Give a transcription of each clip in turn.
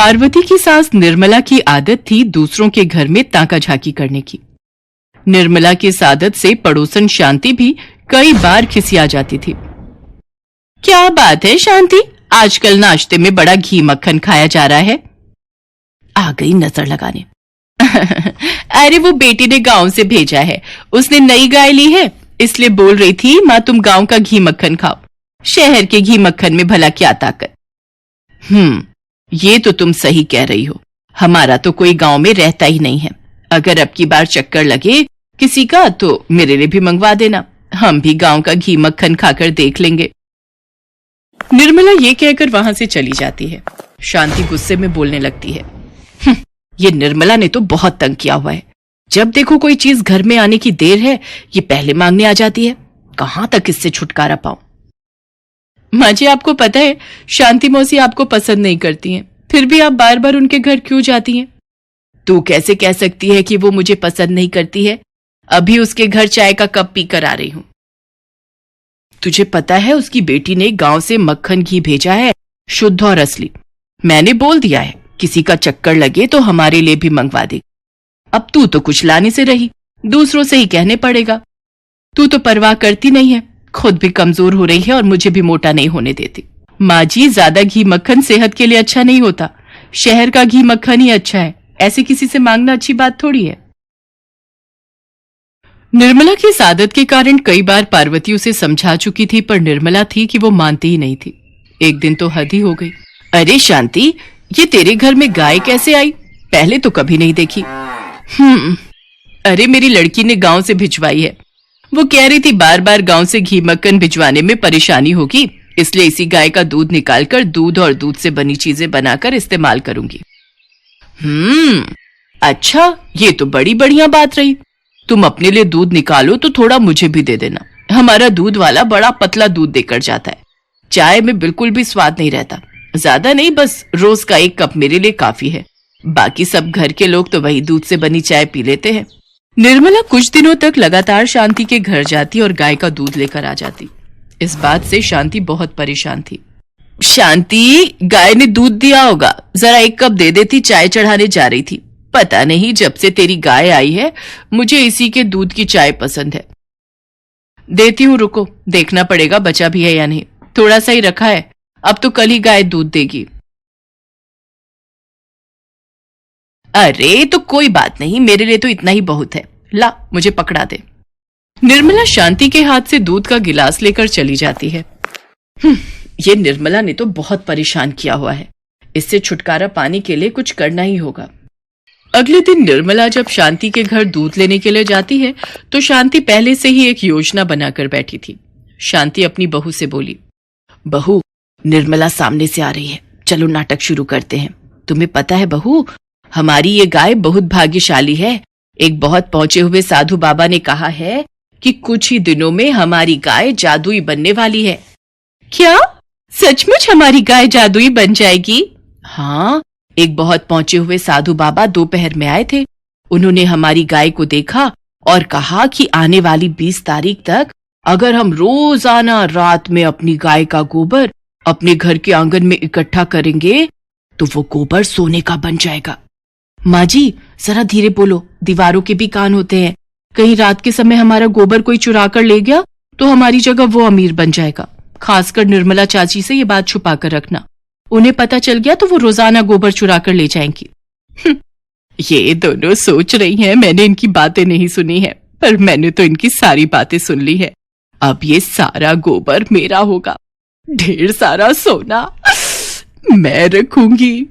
पार्वती की सास निर्मला की आदत थी दूसरों के घर में ताका झाकी करने की। निर्मला की इस आदत से पड़ोसन शांति भी कई बार खिसिया जाती थी। क्या बात है शांति, आजकल नाश्ते में बड़ा घी मक्खन खाया जा रहा है। आ गई नजर लगाने। अरे वो बेटी ने गांव से भेजा है, उसने नई गाय ली है, इसलिए बोल रही थी माँ तुम गांव का घी मक्खन खाओ, शहर के घी मक्खन में भला क्या ताकत। ये तो तुम सही कह रही हो, हमारा तो कोई गांव में रहता ही नहीं है। अगर अब की बार चक्कर लगे किसी का तो मेरे लिए भी मंगवा देना, हम भी गांव का घी मक्खन खाकर देख लेंगे। निर्मला ये कहकर वहां से चली जाती है। शांति गुस्से में बोलने लगती है, ये निर्मला ने तो बहुत तंग किया हुआ है, जब देखो कोई चीज घर में आने की देर है ये पहले मांगने आ जाती है, कहां तक इससे छुटकारा पाऊं। माँ जी आपको पता है शांति मौसी आपको पसंद नहीं करती हैं, फिर भी आप बार बार उनके घर क्यों जाती हैं। तू कैसे कह सकती है कि वो मुझे पसंद नहीं करती है, अभी उसके घर चाय का कप पी कर आ रही हूं। तुझे पता है उसकी बेटी ने गांव से मक्खन घी भेजा है, शुद्ध और असली। मैंने बोल दिया है किसी का चक्कर लगे तो हमारे लिए भी मंगवा दे। अब तू तो कुछ लाने से रही, दूसरों से ही कहने पड़ेगा। तू तो परवाह करती नहीं है, खुद भी कमजोर हो रही है और मुझे भी मोटा नहीं होने देती। माँ जी ज्यादा घी मक्खन सेहत के लिए अच्छा नहीं होता, शहर का घी मक्खन ही अच्छा है, ऐसे किसी से मांगना अच्छी बात थोड़ी है। निर्मला की इस आदत के कारण कई बार पार्वती उसे समझा चुकी थी, पर निर्मला थी कि वो मानती ही नहीं थी। एक दिन तो हद ही हो गई। अरे शांति, ये तेरे घर में गाय कैसे आई, पहले तो कभी नहीं देखी। अरे मेरी लड़की ने गांव से भिजवाई है, वो कह रही थी बार बार गांव से घी मक्खन भिजवाने में परेशानी होगी, इसलिए इसी गाय का दूध निकालकर दूध और दूध से बनी चीजें बनाकर इस्तेमाल करूंगी। अच्छा, ये तो बड़ी बढ़िया बात रही। तुम अपने लिए दूध निकालो तो थोड़ा मुझे भी दे देना, हमारा दूध वाला बड़ा पतला दूध देकर जाता है, चाय में बिल्कुल भी स्वाद नहीं रहता। ज्यादा नहीं, बस रोज का 1 कप मेरे लिए काफी है, बाकी सब घर के लोग तो वही दूध से बनी चाय पी लेते हैं। निर्मला कुछ दिनों तक लगातार शांति के घर जाती और गाय का दूध लेकर आ जाती। इस बात से शांति बहुत परेशान थी। शांति, गाय ने दूध दिया होगा, जरा 1 कप दे देती, चाय चढ़ाने जा रही थी। पता नहीं जब से तेरी गाय आई है मुझे इसी के दूध की चाय पसंद है। देती हूँ, रुको, देखना पड़ेगा बचा भी है या नहीं, थोड़ा सा ही रखा है, अब तो कल ही गाय दूध देगी। अरे तो कोई बात नहीं, मेरे लिए तो इतना ही बहुत है, ला मुझे पकड़ा दे। निर्मला शांति के हाथ से दूध का गिलास लेकर चली जाती है। ये निर्मला ने तो बहुत परेशान किया हुआ है, इससे छुटकारा पाने के लिए कुछ करना ही होगा। अगले दिन निर्मला जब शांति के घर दूध लेने के लिए जाती है तो शांति पहले से ही एक योजना बनाकर बैठी थी। शांति अपनी बहू से बोली, बहू निर्मला सामने से आ रही है, चलो नाटक शुरू करते हैं। तुम्हें पता है बहू, हमारी ये गाय बहुत भाग्यशाली है। एक बहुत पहुंचे हुए साधु बाबा ने कहा है कि कुछ ही दिनों में हमारी गाय जादुई बनने वाली है। क्या सचमुच हमारी गाय जादुई बन जाएगी? हाँ, एक बहुत पहुंचे हुए साधु बाबा दोपहर में आए थे, उन्होंने हमारी गाय को देखा और कहा कि आने वाली 20 तारीख तक अगर हम रोजाना रात में अपनी गाय का गोबर अपने घर के आंगन में इकट्ठा करेंगे तो वो गोबर सोने का बन जाएगा। माँ जी जरा धीरे बोलो, दीवारों के भी कान होते हैं, कहीं रात के समय हमारा गोबर कोई चुरा कर ले गया तो हमारी जगह वो अमीर बन जाएगा। खासकर निर्मला चाची से ये बात छुपा कर रखना, उन्हें पता चल गया तो वो रोजाना गोबर चुरा कर ले जाएंगी। ये दोनों सोच रही हैं मैंने इनकी बातें नहीं सुनी है, पर मैंने तो इनकी सारी बातें सुन ली है। अब ये सारा गोबर मेरा होगा, ढेर सारा सोना मैं रखूंगी।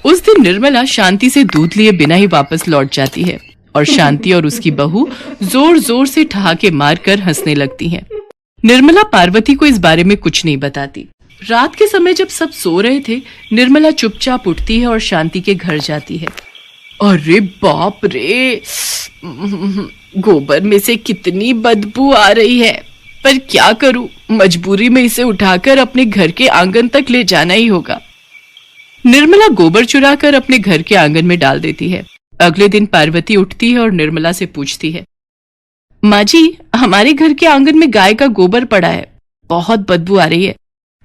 उस दिन निर्मला शांति से दूध लिए बिना ही वापस लौट जाती है और शांति और उसकी बहू जोर जोर से ठहाके मारकर हंसने लगती हैं। निर्मला पार्वती को इस बारे में कुछ नहीं बताती। रात के समय जब सब सो रहे थे, निर्मला चुपचाप उठती है और शांति के घर जाती है। अरे बाप रे, गोबर में से कितनी बदबू आ रही है, पर क्या करूं, मजबूरी में इसे उठाकर अपने घर के आंगन तक ले जाना ही होगा। निर्मला गोबर चुराकर अपने घर के आंगन में डाल देती है। अगले दिन पार्वती उठती है और निर्मला से पूछती है, माँ जी हमारे घर के आंगन में गाय का गोबर पड़ा है, बहुत बदबू आ रही है,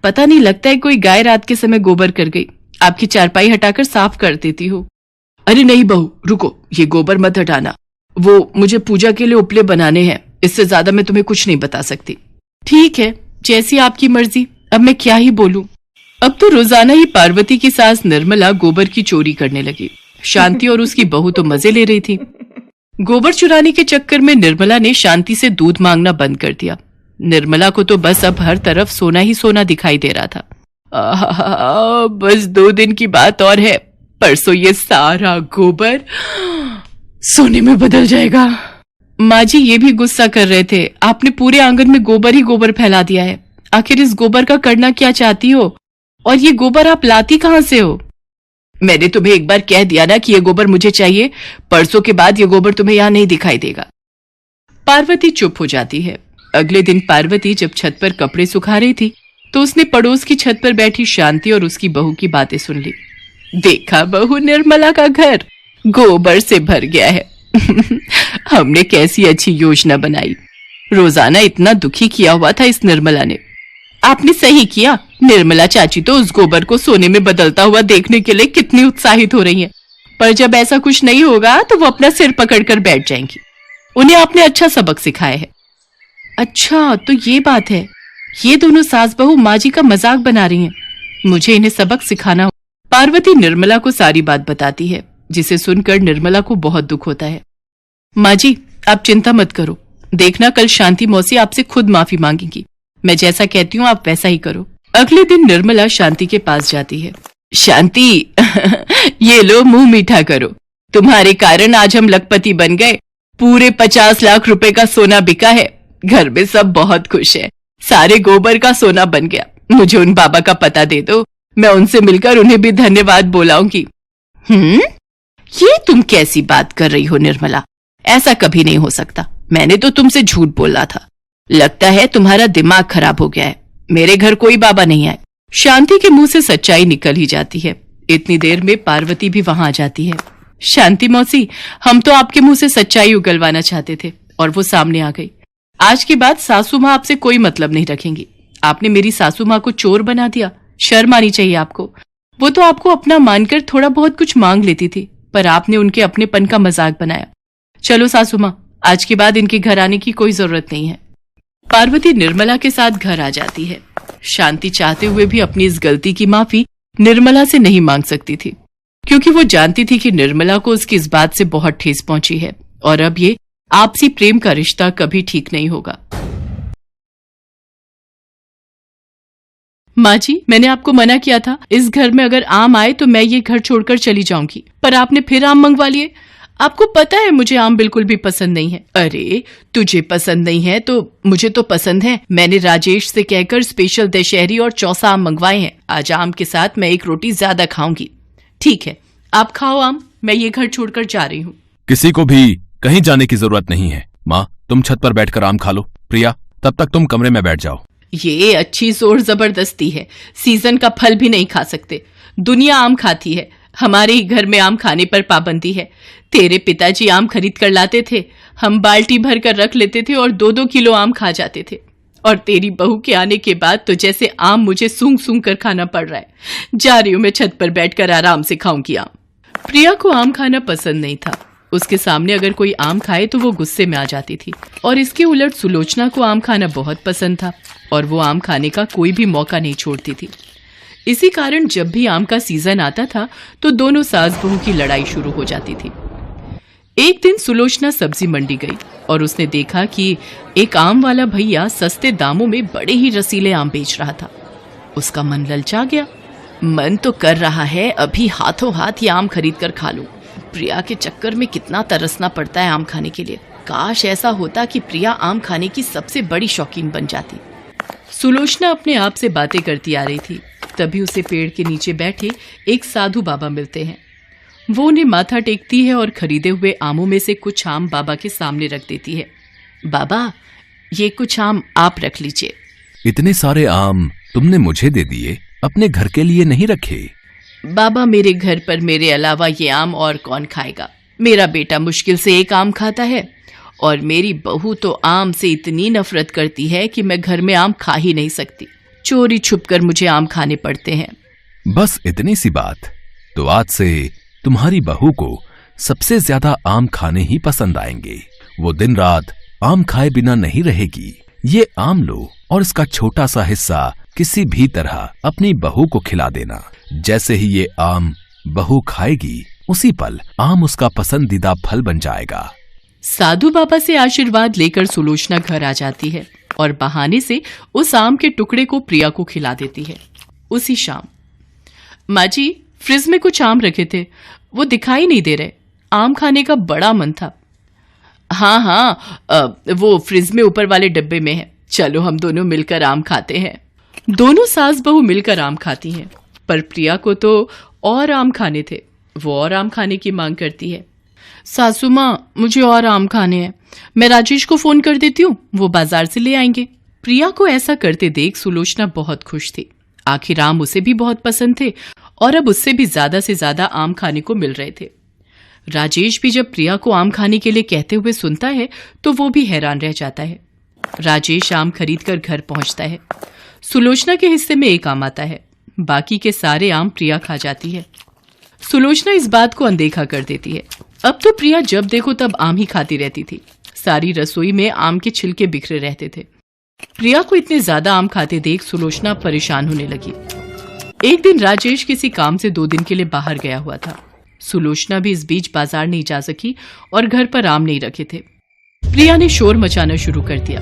पता नहीं लगता है कोई गाय रात के समय गोबर कर गई, आपकी चारपाई हटाकर साफ कर देती हूँ। अरे नहीं बहू, रुको, ये गोबर मत हटाना। वो मुझे पूजा के लिए उपले बनाने हैं, इससे ज्यादा मैं तुम्हें कुछ नहीं बता सकती। ठीक है, जैसी आपकी मर्जी, अब मैं क्या ही बोलूं। अब तो रोजाना ही पार्वती की सास निर्मला गोबर की चोरी करने लगी। शांति और उसकी बहू तो मजे ले रही थी। गोबर चुराने के चक्कर में निर्मला ने शांति से दूध मांगना बंद कर दिया। निर्मला को तो बस अब हर तरफ सोना ही सोना दिखाई दे रहा था। बस 2 दिन की बात और है, परसों ये सारा गोबर सोने में बदल जाएगा। माँ जी ये भी गुस्सा कर रहे थे, आपने पूरे आंगन में गोबर ही गोबर फैला दिया है। आखिर इस गोबर का करना क्या चाहती हो, और ये गोबर आप लाती कहां से हो? मैंने तुम्हें एक बार कह दिया ना कि ये गोबर मुझे चाहिए, परसों के बाद ये गोबर तुम्हें यहां नहीं दिखाई देगा। पार्वती चुप हो जाती है। अगले दिन पार्वती जब छत पर कपड़े सुखा रही थी तो उसने पड़ोस की छत पर बैठी शांति और उसकी बहू की बातें सुन ली। देखा बहू, निर्मला का घर गोबर से भर गया है। हमने कैसी अच्छी योजना बनाई, रोजाना इतना दुखी किया हुआ था इस निर्मला ने। आपने सही किया, निर्मला चाची तो उस गोबर को सोने में बदलता हुआ देखने के लिए कितनी उत्साहित हो रही हैं। पर जब ऐसा कुछ नहीं होगा तो वो अपना सिर पकड़कर बैठ जाएंगी। उन्हें आपने अच्छा सबक सिखाया है। अच्छा तो ये बात है, ये दोनों सास बहू माँ जी का मजाक बना रही हैं। मुझे इन्हें सबक सिखाना हो। पार्वती निर्मला को सारी बात बताती है, जिसे सुनकर निर्मला को बहुत दुख होता है। माँ जी आप चिंता मत करो, देखना कल शांति मौसी आपसे खुद माफी मांगेंगी। मैं जैसा कहती हूँ आप वैसा ही करो। अगले दिन निर्मला शांति के पास जाती है। शांति ये लो मुंह मीठा करो, तुम्हारे कारण आज हम लखपति बन गए। पूरे 50 लाख रुपए का सोना बिका है, घर में सब बहुत खुश है। सारे गोबर का सोना बन गया। मुझे उन बाबा का पता दे दो, मैं उनसे मिलकर उन्हें भी धन्यवाद बोलाऊंगी। ये तुम कैसी बात कर रही हो निर्मला, ऐसा कभी नहीं हो सकता। मैंने तो तुमसे झूठ बोला था, लगता है तुम्हारा दिमाग खराब हो गया है। मेरे घर कोई बाबा नहीं आए। शांति के मुंह से सच्चाई निकल ही जाती है। इतनी देर में पार्वती भी वहां आ जाती है। शांति मौसी, हम तो आपके मुंह से सच्चाई उगलवाना चाहते थे और वो सामने आ गई। आज के बाद सासू माँ आपसे कोई मतलब नहीं रखेंगी। आपने मेरी सासू माँ को चोर बना दिया, शर्म आनी चाहिए आपको। वो तो आपको अपना मानकर थोड़ा बहुत कुछ मांग लेती थी, पर आपने उनके अपनेपन का मजाक बनाया। चलो सासू माँ, आज के बाद इनके घर आने की कोई जरूरत नहीं है। पार्वती निर्मला के साथ घर आ जाती है। शांति चाहते हुए भी अपनी इस गलती की माफी निर्मला से नहीं मांग सकती थी, क्योंकि वो जानती थी कि निर्मला को उसकी इस बात से बहुत ठेस पहुंची है और अब ये आपसी प्रेम का रिश्ता कभी ठीक नहीं होगा। माँ जी, मैंने आपको मना किया था, इस घर में अगर आम आए तो मैं ये घर छोड़कर चली जाऊंगी, पर आपने फिर आम मंगवा लिए। आपको पता है मुझे आम बिल्कुल भी पसंद नहीं है। अरे तुझे पसंद नहीं है तो मुझे तो पसंद है। मैंने राजेश से कहकर स्पेशल दशहरी और चौसा आम मंगवाए हैं। आज आम के साथ मैं 1 रोटी ज्यादा खाऊंगी। ठीक है, आप खाओ आम, मैं ये घर छोड़कर जा रही हूँ। किसी को भी कहीं जाने की जरूरत नहीं है। माँ, तुम छत पर बैठकर आम खा लो। प्रिया, तब तक तुम कमरे में बैठ जाओ। ये अच्छी जोर जबरदस्ती है, सीजन का फल भी नहीं खा सकते। दुनिया आम खाती है, हमारे ही घर में आम खाने पर पाबंदी है। तेरे पिताजी आम खरीद कर लाते थे, हम बाल्टी भर कर रख लेते थे और 2-2 किलो आम खा जाते थे। और तेरी बहू के आने के बाद तो जैसे आम मुझे सूंघ सूंघ कर खाना पड़ रहा है। जा रही हूं मैं छत पर बैठकर आराम से खाऊंगी आम। प्रिया को आम खाना पसंद नहीं था। उसके सामने अगर कोई आम खाए तो वो गुस्से में आ जाती थी, और इसके उलट सुलोचना को आम खाना बहुत पसंद था और वो आम खाने का कोई भी मौका नहीं छोड़ती थी। इसी कारण जब भी आम का सीजन आता था तो दोनों सास बहू की लड़ाई शुरू हो जाती थी। एक दिन सुलोचना सब्जी मंडी गई और उसने देखा कि एक आम वाला भैया सस्ते दामों में बड़े ही रसीले आम बेच रहा था। उसका मन ललचा गया। मन तो कर रहा है अभी हाथों हाथ ये आम खरीद कर खा लूं। प्रिया के चक्कर में कितना तरसना पड़ता है आम खाने के लिए। काश ऐसा होता कि प्रिया आम खाने की सबसे बड़ी शौकीन बन जाती। सुलोचना अपने आप से बातें करती आ रही थी, तभी उसे पेड़ के नीचे बैठे एक साधु बाबा मिलते हैं। वो उन्हें माथा टेकती है और खरीदे हुए आमों में से कुछ आम बाबा के सामने रख देती है। बाबा, ये कुछ आम आप रख लीजिए। इतने सारे आम तुमने मुझे दे दिए, अपने घर के लिए नहीं रखे? बाबा, मेरे घर पर मेरे अलावा ये आम और कौन खाएगा। मेरा बेटा मुश्किल से 1 आम खाता है और मेरी बहू तो आम से इतनी नफरत करती है कि मैं घर में आम खा ही नहीं सकती। चोरी छुपकर मुझे आम खाने पड़ते हैं। बस इतनी सी बात। तो आज से तुम्हारी बहू को सबसे ज्यादा आम खाने ही पसंद आएंगे। वो दिन रात आम खाए बिना नहीं रहेगी। ये आम लो और इसका छोटा सा हिस्सा किसी भी तरह अपनी बहू को खिला देना। जैसे ही ये आम बहू खाएगी, उसी पल आम उसका पसंदीदा फल बन जाएगा। साधु बाबा से आशीर्वाद लेकर सुलोचना घर आ जाती है और बहाने से उस आम के टुकड़े को प्रिया को खिला देती है। उसी शाम, माँ जी, फ्रिज में कुछ आम रखे थे, वो दिखाई नहीं दे रहे। आम खाने का बड़ा मन था। हाँ, वो फ्रिज में ऊपर वाले डब्बे में है। चलो हम दोनों मिलकर आम खाते हैं। दोनों सास बहू मिलकर आम खाती हैं, पर प्रिया को तो और आम खाने थे। वो और आम खाने की मांग करती है। सासू माँ, मुझे और आम खाने हैं। मैं राजेश को फोन कर देती हूँ, वो बाजार से ले आएंगे। प्रिया को ऐसा करते देख सुलोचना बहुत खुश थी। आखिर आम उसे भी बहुत पसंद थे और अब उससे भी ज्यादा से ज्यादा आम खाने को मिल रहे थे। राजेश भी जब प्रिया को आम खाने के लिए कहते हुए सुनता है तो वो भी हैरान रह जाता है। राजेश आम खरीदकर घर पहुंचता है। सुलोचना के हिस्से में एक आम आता है, बाकी के सारे आम प्रिया खा जाती है। सुलोचना इस बात को अनदेखा कर देती है। अब तो प्रिया जब देखो तब आम ही खाती रहती थी। सारी रसोई में आम के छिलके बिखरे रहते थे। प्रिया को इतने ज्यादा आम खाते देख सुलोचना परेशान होने लगी। एक दिन राजेश किसी काम से 2 दिन के लिए बाहर गया हुआ था। सुलोचना भी इस बीच बाजार नहीं जा सकी और घर पर आम नहीं रखे थे। प्रिया ने शोर मचाना शुरू कर दिया।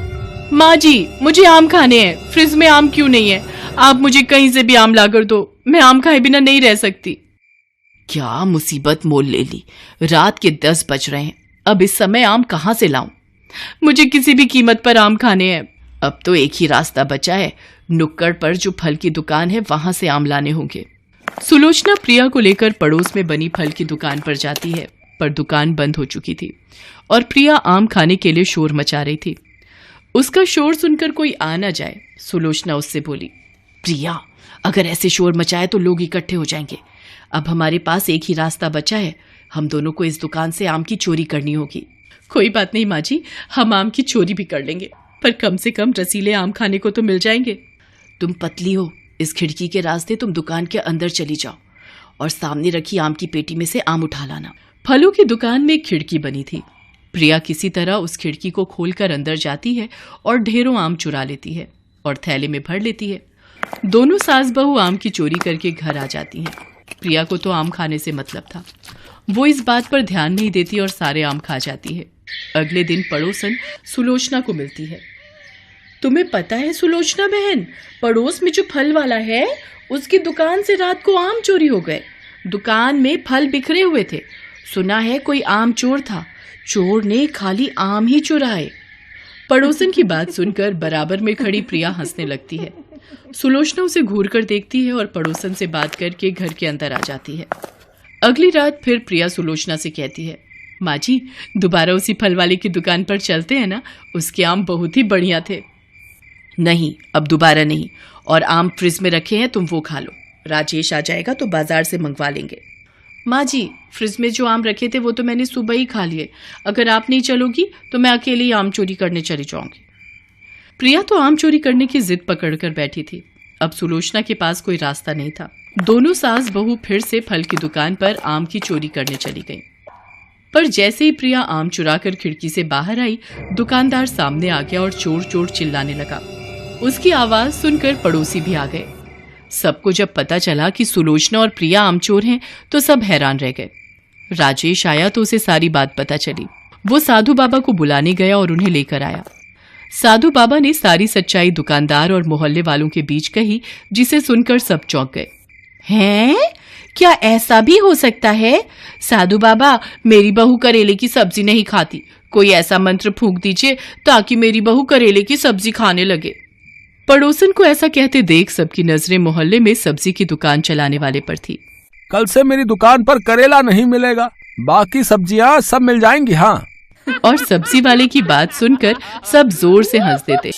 माँ जी, मुझे आम खाने हैं। फ्रिज में आम क्यों नहीं है? आप मुझे कहीं से भी आम लाकर दो। मैं आम खाए बिना नहीं रह सकती। क्या मुसीबत मोल ले ली। रात के 10 बज रहे हैं। अब इस समय आम कहाँ से लाऊं? मुझे किसी भी कीमत पर आम खाने हैं। अब तो एक ही रास्ता बचा है। नुक्कड़ पर जो फल की दुकान है, वहां से आम लाने होंगे। सुलोचना प्रिया को लेकर पड़ोस में बनी फल की दुकान पर जाती है, पर दुकान बंद हो चुकी थी और प्रिया आम खाने के लिए शोर मचा रही थी। उसका शोर सुनकर कोई आ न जाए, सुलोचना उससे बोली। प्रिया, अगर ऐसे शोर मचाए तो लोग इकट्ठे हो जाएंगे। अब हमारे पास एक ही रास्ता बचा है। हम दोनों को इस दुकान से आम की चोरी करनी होगी। कोई बात नहीं माँ जी, हम आम की चोरी भी कर लेंगे, पर कम से कम रसीले आम खाने को तो मिल जाएंगे। तुम पतली हो, इस खिड़की के रास्ते तुम दुकान के अंदर चली जाओ और सामने रखी आम की पेटी में से आम उठा लाना। फलों की दुकान में एक खिड़की बनी थी। प्रिया किसी तरह उस खिड़की को खोलकर अंदर जाती है और ढेरों आम चुरा लेती है और थैले में भर लेती है। दोनों सास बहू आम की चोरी करके घर आ जाती हैं। प्रिया को तो आम खाने से मतलब था। वो इस बात पर ध्यान नहीं देती और सारे आम खा जाती है। अगले दिन पड़ोसन सुलोचना को मिलती है। तुम्हें पता है सुलोचना बहन, पड़ोस में जो फल वाला है, उसकी दुकान से रात को आम चोरी हो गए। दुकान में फल बिखरे हुए थे। सुना है कोई आम चोर था। चोर ने खाली आम ही चुराए। पड़ोसन की बात सुनकर बराबर में खड़ी प्रिया हंसने लगती है। सुलोचना उसे घूर कर देखती है और पड़ोसन से बात करके घर के अंदर आ जाती है। अगली रात फिर प्रिया सुलोचना से कहती है, माँ जी, दोबारा उसी फल वाले की दुकान पर चलते हैं ना? उसके आम बहुत ही बढ़िया थे। नहीं, अब दोबारा नहीं। और आम फ्रिज में रखे हैं, तुम वो खा लो। राजेश आ जाएगा तो बाजार से मंगवा लेंगे। माँ जी, फ्रिज में जो आम रखे थे वो तो मैंने सुबह ही खा लिए। अगर आप नहीं चलोगी तो मैं अकेले ही आम चोरी करने चली जाऊंगी। प्रिया तो आम चोरी करने की जिद पकड़कर बैठी थी। अब सुलोचना के पास कोई रास्ता नहीं था। दोनों सास बहू फिर से फल की दुकान पर आम की चोरी करने चली गईं। पर जैसे ही प्रिया आम चुराकर खिड़की से बाहर आई, दुकानदार सामने आ गया और चोर चोर चिल्लाने लगा। उसकी आवाज सुनकर पड़ोसी भी आ गए। सबको जब पता चला कि सुलोचना और प्रिया आम चोर हैं, तो सब हैरान रह गए। राजेश आया तो उसे सारी बात पता चली। वो साधु बाबा को बुलाने गया और उन्हें लेकर आया। साधु बाबा ने सारी सच्चाई दुकानदार और मोहल्ले वालों के बीच कही, जिसे सुनकर सब चौंक गए। हैं? क्या ऐसा भी हो सकता है? साधु बाबा, मेरी बहू करेले की सब्जी नहीं खाती। कोई ऐसा मंत्र फूंक दीजिए ताकि मेरी बहू करेले की सब्जी खाने लगे। पड़ोसन को ऐसा कहते देख सबकी नजरें मोहल्ले में सब्जी की दुकान चलाने वाले पर थी। कल से मेरी दुकान पर करेला नहीं मिलेगा, बाकी सब्जियां सब मिल जाएंगी। हाँ। और सब्जी वाले की बात सुनकर सब जोर से हंस देते।